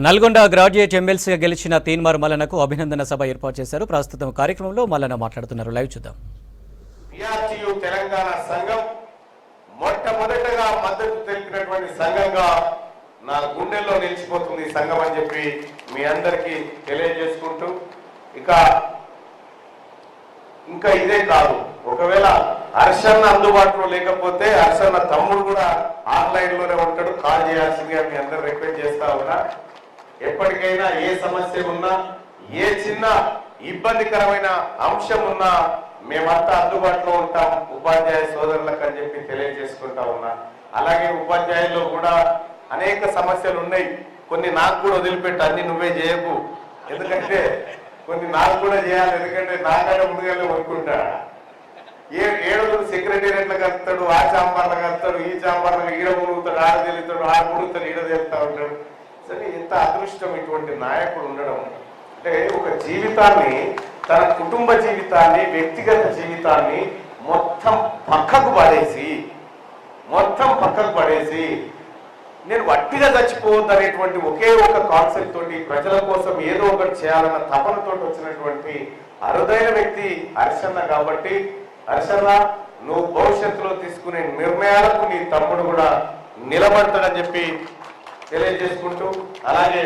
Nalgonda graduate ఎమ్మెల్సీగా గెలిచిన తీన్మార్ మల్లన్నకు అభినందన సభ ఏర్పాటు చేశారు. ప్రస్తుతం కార్యక్రమంలో మల్లన్న మాట్లాడుతున్నారు. లైవ్ చూద్దాం. పిఆర్టీయు తెలంగాణ సంఘం మొట్టమొదటగా మద్దతు తెలిపినటువంటి సంఘంగా నా గుండెల్లో నిలిచిపోతుంది ఈ సంఘం అని చెప్పి మీ అందరికీ తెలియజేసుకుంటూ ఇంకా ఇదే కాదు, ఒకవేళ హర్షన్న అందుబాటులో లేకపోతే హర్షన్న తమ్ముడు కూడా ఆన్లైన్ లోనే ఉంటాడు, కాల్ చేయాల్సిందిగా మీ అందరు రిక్వెస్ట్ చేస్తా ఉన్నా. ఎప్పటికైనా ఏ సమస్య ఉన్నా, ఏ చిన్న ఇబ్బందికరమైన అంశం ఉన్నా మేమంతా అందుబాటులో ఉంటాం ఉపాధ్యాయ సోదరులకు అని చెప్పి తెలియజేసుకుంటా ఉన్నా. అలాగే ఉపాధ్యాయుల్లో కూడా అనేక సమస్యలు ఉన్నాయి. కొన్ని నాకు కూడా వదిలిపెట్టు, అన్ని నువ్వే చేయకు, ఎందుకంటే కొన్ని నాకు కూడా చేయాలి, ఎందుకంటే నాకంటే ముందుగానే వనుకుంటా. ఏడుగురు సెక్రటేరియట్లో కలుస్తాడు, ఆ చాంబర్లో కలుస్తాడు, ఈ చాంబర్లో ఈడ మునుగుతాడు, ఆడ తెలుస్తాడు, ఆడ మునుగుతాడు, ఈడ తెలుస్తా ఉంటాడు. సరే, ఎంత అదృష్టం ఇటువంటి నాయకుడు ఉండడం. అంటే ఒక జీవితాన్ని, తన కుటుంబ జీవితాన్ని, వ్యక్తిగత జీవితాన్ని మొత్తం పక్కకు పడేసి నేను వట్టిగా చచ్చిపోవద్దు అనేటువంటి ఒకే ఒక కాన్సెప్ట్ తోటి ప్రజల కోసం ఏదో ఒకటి చేయాలన్న తపనతో వచ్చినటువంటి అరుదైన వ్యక్తి హర్షన్న. కాబట్టి హర్షన్న, నువ్వు భవిష్యత్తులో తీసుకునే నిర్ణయాలకు నీ తమ్ముడు కూడా నిలబడతాడని చెప్పి తెలియజేసుకుంటూ, అలాగే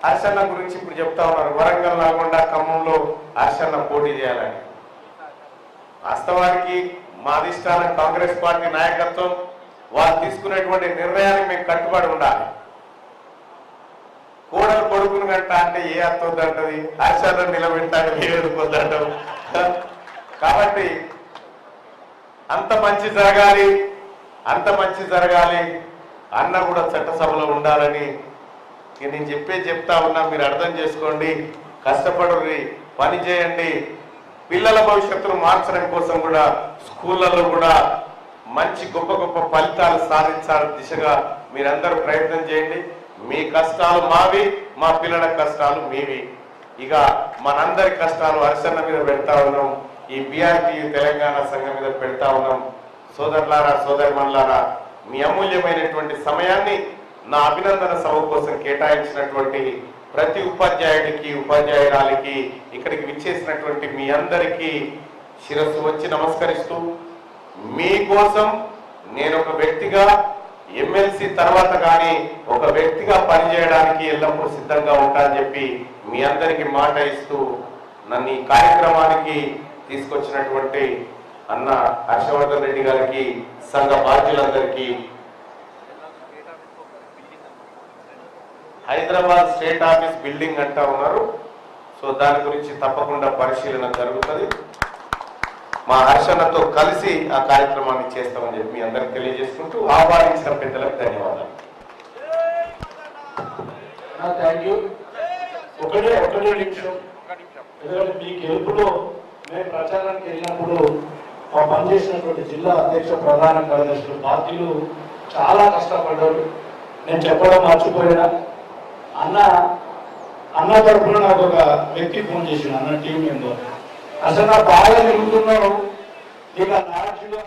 హర్షన్న గురించి ఇప్పుడు చెప్తా ఉన్నారు, వరంగల్, నల్గొండ, ఖమ్మంలో హర్షన్న పోటీ చేయాలని. వాస్తవానికి మా అధిష్టానం కాంగ్రెస్ పార్టీ నాయకత్వం వారు తీసుకునేటువంటి నిర్ణయానికి మేము కట్టుబడి ఉండాలి. కోడలు కొడుకును గంట అంటే ఏ అర్థంటది, హర్షన్న నిలబెట్టాలి, ఏ ఎదుర్కొద్దంటావు. కాబట్టి అంత మంచి జరగాలి, అన్న కూడా చట్టసభలో ఉండాలని నేను చెప్తా ఉన్నా. మీరు అర్థం చేసుకోండి, కష్టపడి పని చేయండి. పిల్లల భవిష్యత్తును మార్చడం కోసం కూడా స్కూళ్ళల్లో కూడా మంచి గొప్ప గొప్ప ఫలితాలు సాధించాలని దిశగా మీరందరూ ప్రయత్నం చేయండి. మీ కష్టాలు మావి, మా పిల్లల కష్టాలు మీవి. ఇక మనందరి కష్టాలు హర్షన్న మీద పెడతా ఉన్నాం, ఈ పిఆర్టీయు తెలంగాణ సంఘం మీద పెడతా ఉన్నాం. సోదరులారా, సోదరిమణులారా, మీ అమూల్యమైనటువంటి సమయాన్ని నా అభినందన సభ కోసం కేటాయించినటువంటి ప్రతి ఉపాధ్యాయుడికి, ఉపాధ్యాయురాలికి, ఇక్కడికి విచ్చేసినటువంటి మీ అందరికీ శిరస్సు వచ్చి నమస్కరిస్తూ, మీకోసం నేను ఒక వ్యక్తిగా ఎమ్మెల్సీ తర్వాత కానీ ఒక వ్యక్తిగా పనిచేయడానికి ఎల్లప్పుడూ సిద్ధంగా ఉంటానని చెప్పి మీ అందరికీ మాట ఇస్తూ, నన్ను ఈ కార్యక్రమానికి తీసుకొచ్చినటువంటి అన్న హర్షవర్ధన్ రెడ్డి గారికి, సంఘ బాధ్యులందరికీ, హైదరాబాద్ స్టేట్ ఆఫీస్ బిల్డింగ్ అంటా ఉన్నారు, సో దాని గురించి తప్పకుండా పరిశీలన జరుగుతుంది. మా హర్షన్నతో కలిసి ఆ కార్యక్రమాన్ని చేస్తామని చెప్పి మీ అందరికి తెలియజేసుకుంటూ, ఆహ్వానించిన పెద్దలకు ధన్యవాదాలు. ఒకటే నిమిషం, ఎందుకంటే మీ గెలుపులో మేము ప్రచారానికి వెళ్ళినప్పుడు పనిచేసినటువంటి జిల్లా అధ్యక్ష, ప్రధాన కార్యదర్శులు, పార్టీలు చాలా కష్టపడ్డారు. నేను చెప్పడం మర్చిపోయినా, అన్న తరఫున నాకు ఒక వ్యక్తి ఫోన్ చేసిన, అన్న టీం మెంబర్, అసలు నా బాగా తిరుగుతున్నావు ఇక నార్జీలో